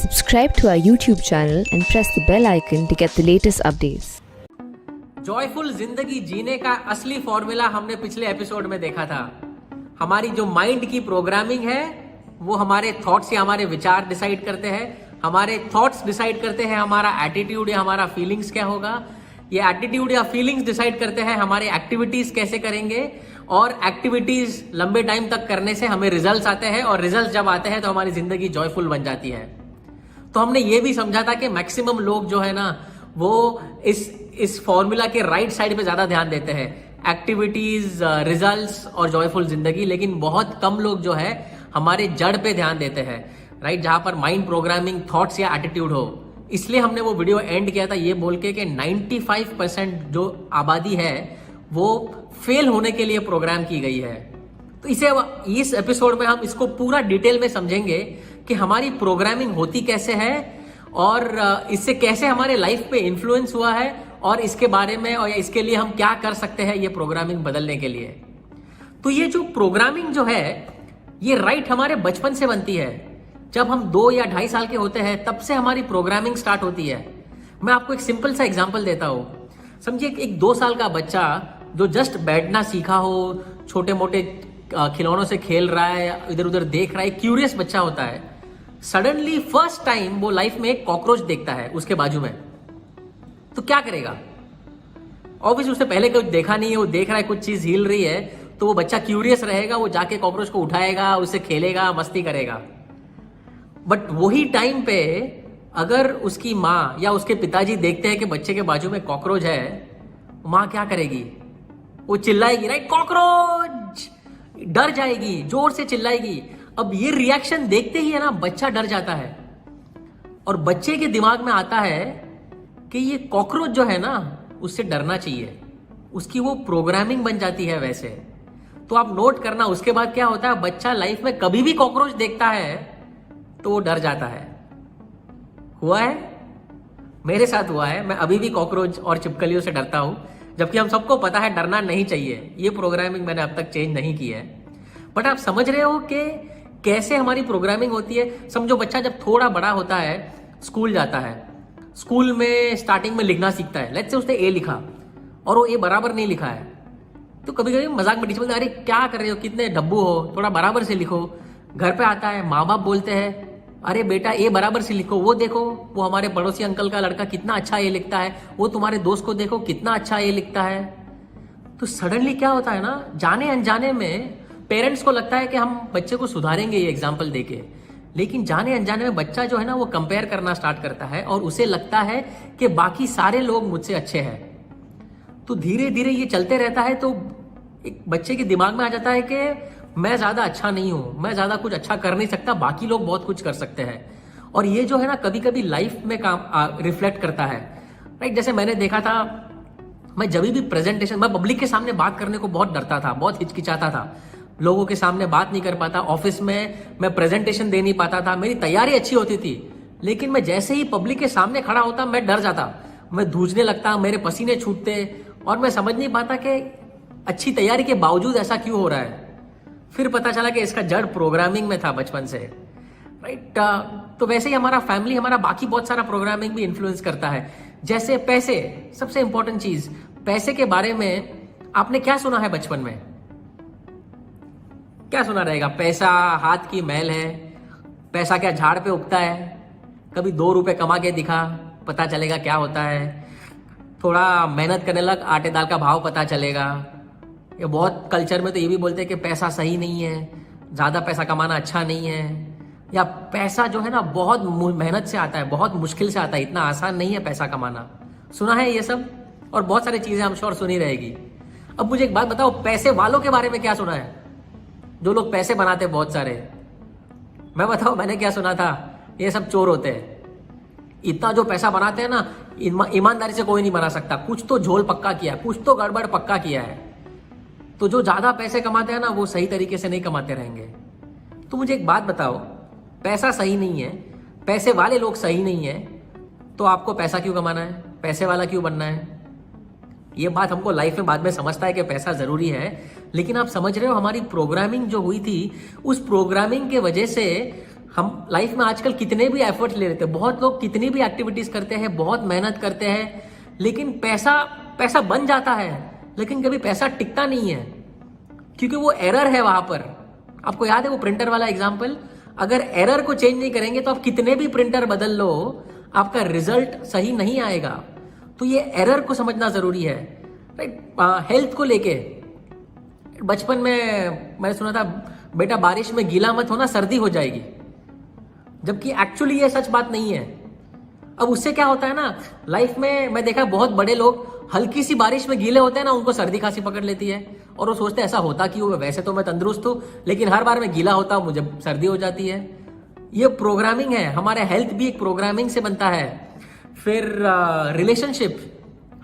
Subscribe to our YouTube channel and press the bell icon to get the latest updates. Joyful जिंदगी जीने का असली formula हमने पिछले एपिसोड में देखा था। हमारी जो माइंड की प्रोग्रामिंग है वो हमारे थॉट्स या हमारे विचार डिसाइड करते हैं। हमारे थॉट्स डिसाइड करते हैं हमारा एटीट्यूड या हमारा फीलिंग्स क्या होगा। ये एटीट्यूड या फीलिंग्स डिसाइड करते हैं हमारे एक्टिविटीज कैसे करेंगे, और एक्टिविटीज लंबे टाइम तक करने से हमें रिजल्ट्स आते हैं, और रिजल्ट्स जब आते हैं तो हमारी जिंदगी जॉयफुल बन जाती है। तो हमने ये भी समझा था कि मैक्सिमम लोग जो है ना वो इस फॉर्मूला के राइट साइड पे ज्यादा ध्यान देते हैं, एक्टिविटीज, रिजल्ट्स और जॉयफुल जिंदगी। लेकिन बहुत कम लोग जो है हमारे जड़ पे ध्यान देते हैं, राइट, जहां पर माइंड प्रोग्रामिंग, थॉट्स या एटीट्यूड हो। इसलिए हमने वो वीडियो एंड किया था ये बोल के कि 95% जो आबादी है वो फेल होने के लिए प्रोग्राम की गई है। तो इस एपिसोड में हम इसको पूरा डिटेल में समझेंगे कि हमारी प्रोग्रामिंग होती कैसे है और इससे कैसे हमारे लाइफ पे इन्फ्लुएंस हुआ है, और इसके बारे में और इसके लिए हम क्या कर सकते हैं ये प्रोग्रामिंग बदलने के लिए। तो ये जो प्रोग्रामिंग जो है ये राइट हमारे बचपन से बनती है। जब हम 2 या 2.5 साल के होते हैं तब से हमारी प्रोग्रामिंग स्टार्ट होती है। मैं आपको एक सिंपल सा एग्जांपल देता हूं। समझिए एक 2 साल का बच्चा जो जस्ट बैठना सीखा हो, छोटे मोटे खिलौनों से खेल रहा है, इधर उधर देख रहा है, क्यूरियस बच्चा होता है। सडनली फर्स्ट टाइम वो लाइफ में एक कॉकरोच देखता है उसके बाजू में, तो क्या करेगा? ऑब्वियसली उसने पहले कुछ देखा नहीं है, वो देख रहा है कुछ चीज हिल रही है, तो वो बच्चा क्यूरियस रहेगा, वो जाके कॉकरोच को उठाएगा, उससे खेलेगा, मस्ती करेगा। बट वही टाइम पे अगर उसकी माँ या उसके पिताजी देखते हैं कि बच्चे के बाजू में कॉकरोच है, माँ क्या करेगी? वो चिल्लाएगी, राइट, कॉकरोच, डर जाएगी, जोर से चिल्लाएगी। अब ये रिएक्शन देखते ही है ना बच्चा डर जाता है, और बच्चे के दिमाग में आता है कि ये कॉकरोच जो है ना उससे डरना चाहिए। उसकी वो प्रोग्रामिंग बन जाती है वैसे। तो आप नोट करना, उसके बाद क्या होता है, बच्चा लाइफ में कभी भी कॉकरोच देखता है तो वो डर जाता है। हुआ है, मेरे साथ हुआ है। मैं अभी भी कॉकरोच और छिपकलियों से डरता हूं, जबकि हम सबको पता है डरना नहीं चाहिए। ये प्रोग्रामिंग मैंने अब तक चेंज नहीं की है। बट आप समझ रहे हो कि कैसे हमारी प्रोग्रामिंग होती है। समझो बच्चा जब थोड़ा बड़ा होता है, स्कूल जाता है, स्कूल में स्टार्टिंग में लिखना सीखता है। लेट्स से उसने ए लिखा और वो ए बराबर नहीं लिखा है, तो कभी कभी मजाक में टीचर बोलते हैं, अरे क्या कर रहे हो, कितने डब्बू हो, थोड़ा बराबर से लिखो। घर पे आता है, माँ बाप बोलते हैं, अरे बेटा ए बराबर से लिखो, वो देखो वो हमारे पड़ोसी अंकल का लड़का कितना अच्छा ए लिखता है, वो तुम्हारे दोस्त को देखो कितना अच्छा ए लिखता है। तो सडनली क्या होता है ना, जाने अनजाने में पेरेंट्स को लगता है कि हम बच्चे को सुधारेंगे ये एग्जाम्पल देके, लेकिन जाने अनजाने में बच्चा जो है ना वो कंपेयर करना स्टार्ट करता है, और उसे लगता है कि बाकी सारे लोग मुझसे अच्छे हैं। तो धीरे धीरे ये चलते रहता है। तो एक बच्चे के दिमाग में आ जाता है कि मैं ज्यादा अच्छा नहीं हूं, मैं ज्यादा कुछ अच्छा कर नहीं सकता, बाकी लोग बहुत कुछ कर सकते हैं। और ये जो है ना कभी कभी लाइफ में काम रिफ्लेक्ट करता है, राइट। जैसे मैंने देखा था, मैं जब भी प्रेजेंटेशन, मैं पब्लिक के सामने बात करने को बहुत डरता था, बहुत हिचकिचाता था, लोगों के सामने बात नहीं कर पाता। ऑफिस में मैं प्रेजेंटेशन दे नहीं पाता था। मेरी तैयारी अच्छी होती थी, लेकिन मैं जैसे ही पब्लिक के सामने खड़ा होता मैं डर जाता, मैं धूजने लगता, मेरे पसीने छूटते, और मैं समझ नहीं पाता कि अच्छी तैयारी के बावजूद ऐसा क्यों हो रहा है। फिर पता चला कि इसका जड़ प्रोग्रामिंग में था बचपन से, राइट। तो वैसे ही हमारा फैमिली, हमारा बाकी बहुत सारा प्रोग्रामिंग भी इन्फ्लुएंस करता है। जैसे पैसे, सबसे इंपॉर्टेंट चीज, पैसे के बारे में आपने क्या सुना है बचपन में? क्या सुना रहेगा? पैसा हाथ की मैल है, पैसा क्या झाड़ पे उगता है, कभी 2 रुपए कमा के दिखा, पता चलेगा क्या होता है, थोड़ा मेहनत करने लग, आटे दाल का भाव पता चलेगा। ये बहुत कल्चर में तो ये भी बोलते हैं कि पैसा सही नहीं है, ज्यादा पैसा कमाना अच्छा नहीं है, या पैसा जो है ना बहुत मेहनत से आता है, बहुत मुश्किल से आता है, इतना आसान नहीं है पैसा कमाना। सुना है ये सब, और बहुत सारी चीजें हम श्योर सुनी रहेगी। अब मुझे एक बात बताओ, पैसे वालों के बारे में क्या सुना है? जो लोग पैसे बनाते हैं बहुत सारे, मैं बताओ मैंने क्या सुना था, ये सब चोर होते हैं। इतना जो पैसा बनाते हैं ना, ईमानदारी से कोई नहीं बना सकता, कुछ तो झोल पक्का किया है, कुछ तो गड़बड़ पक्का किया है। तो जो ज्यादा पैसे कमाते हैं ना वो सही तरीके से नहीं कमाते रहेंगे। तो मुझे एक बात बताओ, पैसा सही नहीं है, पैसे वाले लोग सही नहीं है, तो आपको पैसा क्यों कमाना है, पैसे वाला क्यों बनना है? ये बात हमको लाइफ में बाद में समझता है कि पैसा जरूरी है, लेकिन आप समझ रहे हो हमारी प्रोग्रामिंग जो हुई थी, उस प्रोग्रामिंग के वजह से हम लाइफ में आजकल कितने भी एफर्ट्स ले रहे थे, बहुत लोग कितनी भी एक्टिविटीज करते हैं, बहुत मेहनत करते हैं, लेकिन पैसा बन जाता है, लेकिन कभी पैसा टिकता नहीं है, क्योंकि वो एरर है वहां पर। आपको याद है वो प्रिंटर वाला एग्जाम्पल? अगर एरर को चेंज नहीं करेंगे तो आप कितने भी प्रिंटर बदल लो, आपका रिजल्ट सही नहीं आएगा। तो ये एरर को समझना जरूरी है, राइट। हेल्थ को लेके बचपन में मैंने सुना था, बेटा बारिश में गीला मत होना, सर्दी हो जाएगी, जबकि एक्चुअली ये सच बात नहीं है। अब उससे क्या होता है ना, लाइफ में मैं देखा बहुत बड़े लोग हल्की सी बारिश में गीले होते हैं ना, उनको सर्दी खांसी पकड़ लेती है, और वो सोचते हैं ऐसा होता क्यों है, वैसे तो मैं तंदुरुस्त हूं, लेकिन हर बार मैं गीला होता हूं मुझे सर्दी हो जाती है। ये प्रोग्रामिंग है, हमारा हेल्थ भी एक प्रोग्रामिंग से बनता है। फिर रिलेशनशिप,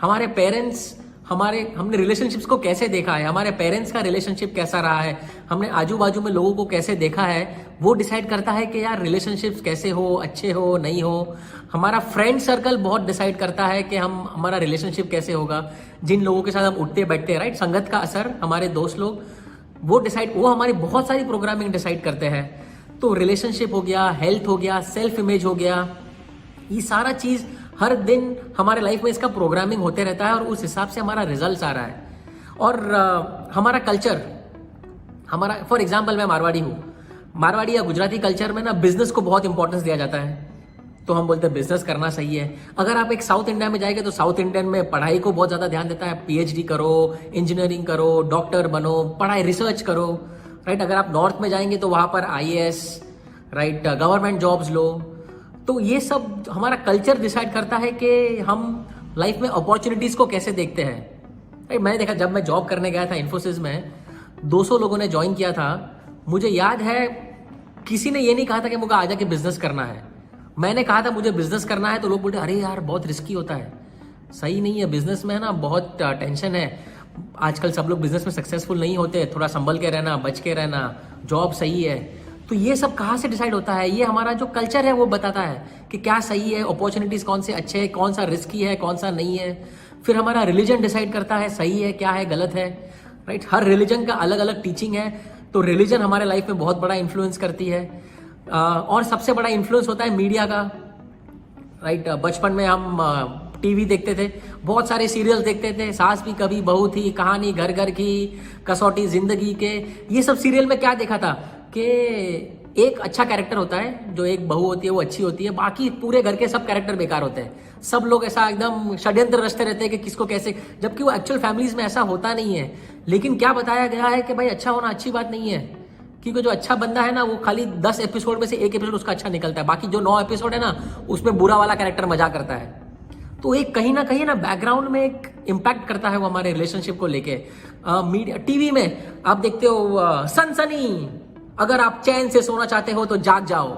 हमारे पेरेंट्स, हमने रिलेशनशिप्स को कैसे देखा है, हमारे पेरेंट्स का रिलेशनशिप कैसा रहा है, हमने आजू बाजू में लोगों को कैसे देखा है, वो डिसाइड करता है कि यार रिलेशनशिप्स कैसे हो, अच्छे हो नहीं हो। हमारा फ्रेंड सर्कल बहुत डिसाइड करता है कि हमारा रिलेशनशिप कैसे होगा, जिन लोगों के साथ हम उठते बैठते हैं, राइट। संगत का असर, हमारे दोस्त लोग, वो हमारी बहुत सारी प्रोग्रामिंग डिसाइड करते हैं। तो रिलेशनशिप हो गया, हेल्थ हो गया, सेल्फ इमेज हो गया, ये सारा चीज हर दिन हमारे लाइफ में इसका प्रोग्रामिंग होते रहता है, और उस हिसाब से हमारा रिजल्ट आ रहा है। और हमारा कल्चर, फॉर एग्जाम्पल मैं मारवाड़ी हूँ, मारवाड़ी या गुजराती कल्चर में ना बिजनेस को बहुत इंपॉर्टेंस दिया जाता है, तो हम बोलते हैं बिजनेस करना सही है। अगर आप एक साउथ इंडिया में जाएंगे तो साउथ इंडियन में पढ़ाई को बहुत ज्यादा ध्यान देता है, पीएचडी करो, इंजीनियरिंग करो, डॉक्टर बनो, पढ़ाई रिसर्च करो, राइट। अगर आप नॉर्थ में जाएंगे तो वहां पर आईएएस, राइट, गवर्नमेंट जॉब्स लो। तो ये सब हमारा कल्चर डिसाइड करता है कि हम लाइफ में अपॉर्चुनिटीज को कैसे देखते हैं, राइट। मैंने देखा जब मैं जॉब करने गया था इन्फोसिस में, 200 लोगों ने ज्वाइन किया था। मुझे याद है किसी ने ये नहीं कहा था कि मुझे आजा के बिजनेस करना है। मैंने कहा था मुझे बिजनेस करना है, तो लोग बोलते अरे यार बहुत रिस्की होता है, सही नहीं है, बिजनेस में है ना बहुत टेंशन है, आजकल सब लोग बिजनेस में सक्सेसफुल नहीं होते, थोड़ा संभल के रहना, बच के रहना, जॉब सही है। तो ये सब कहाँ से डिसाइड होता है? ये हमारा जो कल्चर है वो बताता है कि क्या सही है, अपॉर्चुनिटीज कौन से अच्छे है, कौन सा रिस्की है, कौन सा नहीं है। फिर हमारा रिलीजन डिसाइड करता है सही है क्या है, गलत है, राइट। हर रिलीजन का अलग अलग टीचिंग है, तो रिलीजन हमारे लाइफ में बहुत बड़ा इन्फ्लुएंस करती है। और सबसे बड़ा इन्फ्लुएंस होता है मीडिया का, राइट। बचपन में हम टीवी देखते थे, बहुत सारे सीरियल देखते थे, सास भी कभी बहू थी, कहानी घर घर की, कसौटी जिंदगी के। ये सब सीरियल में क्या देखा था कि एक अच्छा कैरेक्टर होता है, जो एक बहू होती है वो अच्छी होती है, बाकी पूरे घर के सब कैरेक्टर बेकार होते हैं, सब लोग ऐसा एकदम षड्यंत्र रचते रहते हैं कि किसको कैसे, जबकि वो एक्चुअल फैमिलीज में ऐसा होता नहीं है। लेकिन क्या बताया गया है कि भाई अच्छा होना अच्छी बात नहीं है, क्योंकि जो अच्छा बंदा है ना वो खाली 10 एपिसोड में से एक एपिसोड उसका अच्छा निकलता है, बाकी जो 9 एपिसोड है ना उसमें बुरा वाला कैरेक्टर मजा करता है। तो एक कहीं ना बैकग्राउंड में एक इम्पैक्ट करता है वो हमारे रिलेशनशिप को लेके। मीडिया, टीवी में आप देखते हो सनसनी, अगर आप चैन से सोना चाहते हो तो जाग जाओ,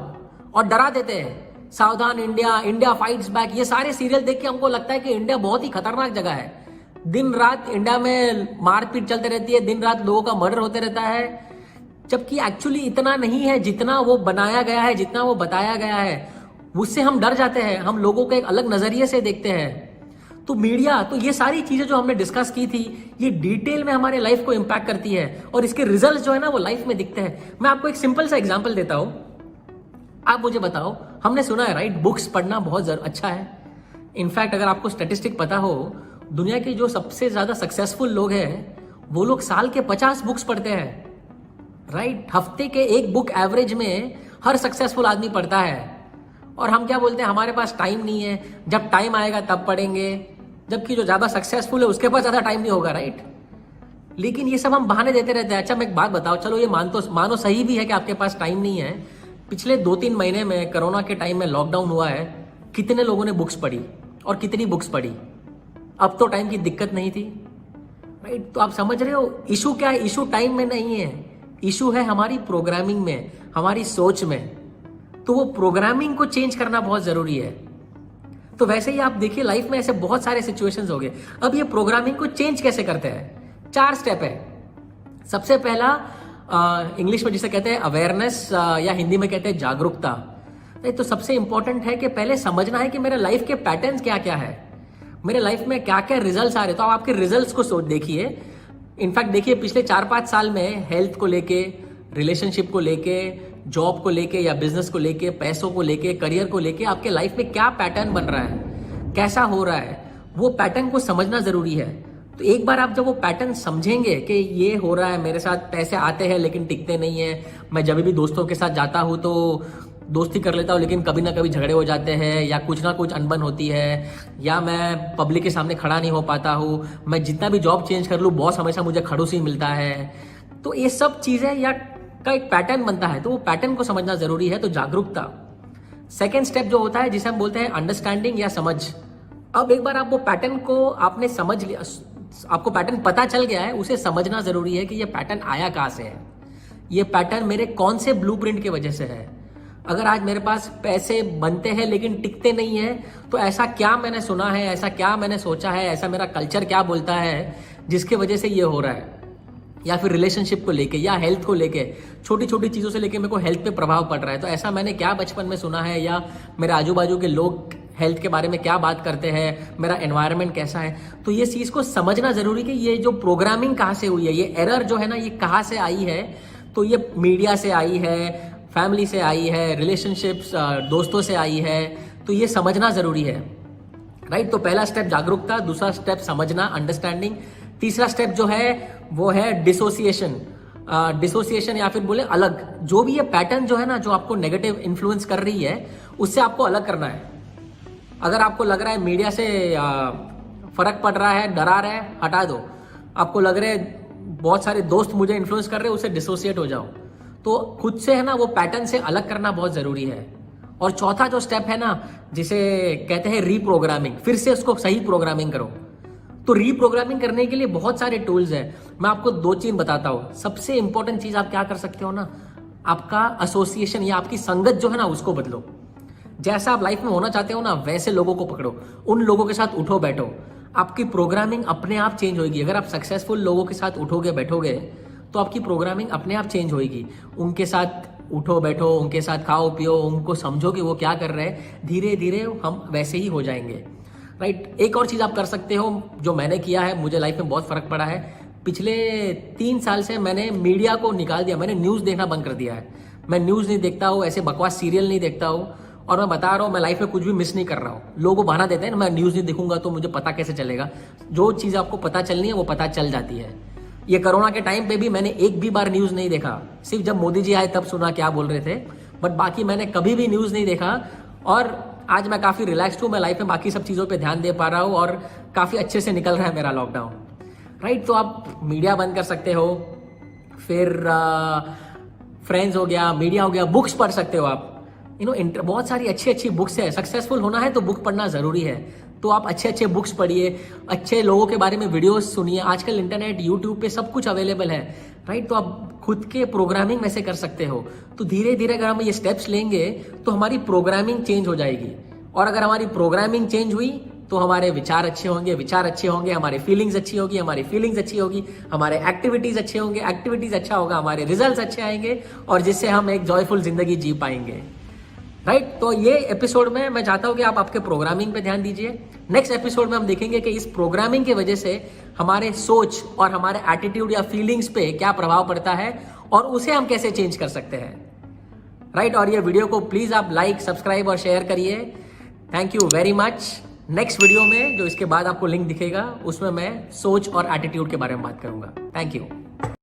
और डरा देते हैं, सावधान इंडिया, इंडिया फाइट्स बैक। ये सारे सीरियल देख के हमको लगता है कि इंडिया बहुत ही खतरनाक जगह है, दिन रात इंडिया में मारपीट चलते रहती है, दिन रात लोगों का मर्डर होते रहता है, जबकि एक्चुअली इतना नहीं है जितना वो बनाया गया है, जितना वो बताया गया है। उससे हम डर जाते हैं, हम लोगों को एक अलग नजरिए से देखते हैं। तो मीडिया, तो ये सारी चीजें जो हमने डिस्कस की थी, ये डिटेल में हमारे लाइफ को इंपैक्ट करती है, और इसके रिजल्ट जो है ना वो लाइफ में दिखते हैं। मैं आपको एक सिंपल सा एग्जांपल देता हूं, आप मुझे बताओ, हमने सुना है राइट, बुक्स पढ़ना बहुत अच्छा है। इनफैक्ट अगर आपको स्टैटिस्टिक पता हो, दुनिया के जो सबसे ज्यादा सक्सेसफुल लोग हैं वो लोग साल के 50 बुक्स पढ़ते हैं, राइट। हफ्ते के एक बुक एवरेज में हर सक्सेसफुल आदमी पढ़ता है। और हम क्या बोलते हैं, हमारे पास टाइम नहीं है, जब टाइम आएगा तब पढ़ेंगे, जबकि जो ज्यादा सक्सेसफुल है उसके पास ज्यादा टाइम नहीं होगा, राइट। लेकिन ये सब हम बहाने देते रहते हैं। अच्छा मैं एक बात बताओ, चलो ये मानो सही भी है कि आपके पास टाइम नहीं है। पिछले 2-3 महीने में, कोरोना के टाइम में लॉकडाउन हुआ है, कितने लोगों ने बुक्स पढ़ी और कितनी बुक्स पढ़ी? अब तो टाइम की दिक्कत नहीं थी, राइट। तो आप समझ रहे हो इशू क्या है? इशू टाइम में नहीं है, इशू है हमारी प्रोग्रामिंग में, हमारी सोच में। तो वो प्रोग्रामिंग को चेंज करना बहुत जरूरी है। तो वैसे ही आप देखिए लाइफ में ऐसे बहुत सारे सिचुएशंस हो गए। अब ये प्रोग्रामिंग को चेंज कैसे करते हैं? 4 स्टेप है। सबसे पहला इंग्लिश में जिसे कहते हैं अवेयरनेस, या हिंदी में कहते हैं जागरूकता। तो सबसे इंपॉर्टेंट है कि पहले समझना है कि मेरे लाइफ के पैटर्न्स क्या क्या है, मेरे लाइफ में क्या क्या रिजल्ट्स आ रहे हैं। तो आप आपके रिजल्ट्स को सोच देखिए। इनफैक्ट देखिए पिछले 4-5 साल में हेल्थ को लेके, रिलेशनशिप को लेके, जॉब को लेके या बिजनेस को लेके, पैसों को लेके, करियर को लेके आपके लाइफ में क्या पैटर्न बन रहा है, कैसा हो रहा है, वो पैटर्न को समझना जरूरी है। तो एक बार आप जब वो पैटर्न समझेंगे कि ये हो रहा है मेरे साथ, पैसे आते हैं लेकिन टिकते नहीं है, मैं जब भी दोस्तों के साथ जाता हूँ तो दोस्ती कर लेता हूँ लेकिन कभी ना कभी झगड़े हो जाते हैं, या कुछ ना कुछ अनबन होती है, या मैं पब्लिक के सामने खड़ा नहीं हो पाता हूँ, मैं जितना भी जॉब चेंज कर लूँ बॉस हमेशा मुझे खड़ूस ही मिलता है। तो ये सब चीज़ें या का एक पैटर्न बनता है, तो वो पैटर्न को समझना जरूरी है। तो जागरूकता सेकेंड स्टेप जो होता है, जिसे हम बोलते हैं अंडरस्टैंडिंग या समझ। अब एक बार आप वो पैटर्न को आपने समझ लिया, आपको पैटर्न पता चल गया है, उसे समझना जरूरी है कि ये पैटर्न आया कहाँ से है, ये पैटर्न मेरे कौन से ब्लूप्रिंट की वजह से है। अगर आज मेरे पास पैसे बनते हैं लेकिन टिकते नहीं है, तो ऐसा क्या मैंने सुना है, ऐसा क्या मैंने सोचा है, ऐसा मेरा कल्चर क्या बोलता है जिसकी वजह से ये हो रहा है। या फिर रिलेशनशिप को लेके या हेल्थ को लेके, छोटी छोटी चीज़ों से लेके मेरे को हेल्थ पे प्रभाव पड़ रहा है, तो ऐसा मैंने क्या बचपन में सुना है, या मेरे आजू बाजू के लोग हेल्थ के बारे में क्या बात करते हैं, मेरा एनवायरनमेंट कैसा है। तो ये चीज़ को समझना जरूरी कि ये जो प्रोग्रामिंग कहाँ से हुई है, ये एरर जो है ना, ये कहाँ से आई है। तो ये मीडिया से आई है, फैमिली से आई है, रिलेशनशिप्स दोस्तों से आई है, तो ये समझना जरूरी है, राइट। तो पहला स्टेप जागरूकता, दूसरा स्टेप समझना, अंडरस्टैंडिंग, तीसरा स्टेप जो है वो है डिसोसिएशन। डिसोसिएशन या फिर बोले अलग, जो भी ये पैटर्न जो है ना, जो आपको नेगेटिव इन्फ्लुएंस कर रही है, उससे आपको अलग करना है। अगर आपको लग रहा है मीडिया से फर्क पड़ रहा है, डरा रहा है, हटा दो। आपको लग रहा है बहुत सारे दोस्त मुझे इन्फ्लुएंस कर रहे हैं, उससे डिसोसिएट हो जाओ। तो खुद से है ना वो पैटर्न से अलग करना बहुत जरूरी है। और चौथा जो स्टेप है ना, जिसे कहते हैं रीप्रोग्रामिंग, फिर से उसको सही प्रोग्रामिंग करो। तो रीप्रोग्रामिंग करने के लिए बहुत सारे टूल्स हैं, मैं आपको 2-3 बताता हूँ। सबसे इंपॉर्टेंट चीज आप क्या कर सकते हो ना, आपका एसोसिएशन या आपकी संगत जो है ना, उसको बदलो। जैसा आप लाइफ में होना चाहते हो ना, वैसे लोगों को पकड़ो, उन लोगों के साथ उठो बैठो, आपकी प्रोग्रामिंग अपने आप चेंज होगी। अगर आप सक्सेसफुल लोगों के साथ उठोगे बैठोगे तो आपकी प्रोग्रामिंग अपने आप चेंज होगी। उनके साथ उठो बैठो, उनके साथ खाओ पियो, उनको समझो कि वो क्या कर रहे हैं, धीरे धीरे हम वैसे ही हो जाएंगे, राइट। एक और चीज़ आप कर सकते हो जो मैंने किया है, मुझे लाइफ में बहुत फर्क पड़ा है। पिछले 3 साल से मैंने मीडिया को निकाल दिया, मैंने न्यूज़ देखना बंद कर दिया है। मैं न्यूज़ नहीं देखता हूँ, ऐसे बकवास सीरियल नहीं देखता हूँ, और मैं बता रहा हूँ मैं लाइफ में कुछ भी मिस नहीं कर रहा हूँ। लोग बहाना देते हैं ना, मैं न्यूज़ नहीं देखूंगा तो मुझे पता कैसे चलेगा। जो चीज़ आपको पता चलनी है वो पता चल जाती है। ये कोरोना के टाइम पे भी मैंने एक भी बार न्यूज़ नहीं देखा, सिर्फ जब मोदी जी आए तब सुना क्या बोल रहे थे, बट बाकी मैंने कभी भी न्यूज़ नहीं देखा। और आज मैं काफ़ी रिलैक्स्ड हूँ, मैं लाइफ में बाकी सब चीज़ों पे ध्यान दे पा रहा हूँ और काफ़ी अच्छे से निकल रहा है मेरा लॉकडाउन, राइट। तो आप मीडिया बंद कर सकते हो, फिर फ्रेंड्स हो गया, मीडिया हो गया, बुक्स पढ़ सकते हो आप। बहुत सारी अच्छी अच्छी बुक्स है। सक्सेसफुल होना है तो बुक पढ़ना ज़रूरी है। तो आप अच्छे अच्छे बुक्स पढ़िए, अच्छे लोगों के बारे में वीडियोस सुनिए। आजकल इंटरनेट, यूट्यूब पे सब कुछ अवेलेबल है, राइट। तो आप खुद के प्रोग्रामिंग वैसे कर सकते हो। तो धीरे धीरे अगर हम ये स्टेप्स लेंगे तो हमारी प्रोग्रामिंग चेंज हो जाएगी। और अगर हमारी प्रोग्रामिंग चेंज हुई तो हमारे विचार अच्छे होंगे, विचार अच्छे होंगे, हमारे फीलिंग्स अच्छी होगी, हमारी फीलिंग्स अच्छी होगी, हमारे एक्टिविटीज अच्छे होंगे, एक्टिविटीज अच्छा होगा, हमारे रिजल्ट्स अच्छे आएंगे, और जिससे हम एक जॉयफुल जिंदगी जी पाएंगे, राइट। तो ये एपिसोड में मैं चाहता हूं कि आप आपके प्रोग्रामिंग पे ध्यान दीजिए। नेक्स्ट एपिसोड में हम देखेंगे कि इस प्रोग्रामिंग की वजह से हमारे सोच और हमारे एटीट्यूड या फीलिंग्स पे क्या प्रभाव पड़ता है और उसे हम कैसे चेंज कर सकते हैं, राइट। और ये वीडियो को प्लीज आप लाइक, सब्सक्राइब और शेयर करिए। Thank you very much. Next video में जो इसके बाद आपको लिंक दिखेगा उसमें मैं सोच और एटीट्यूड के बारे में बात करूंगा। Thank you.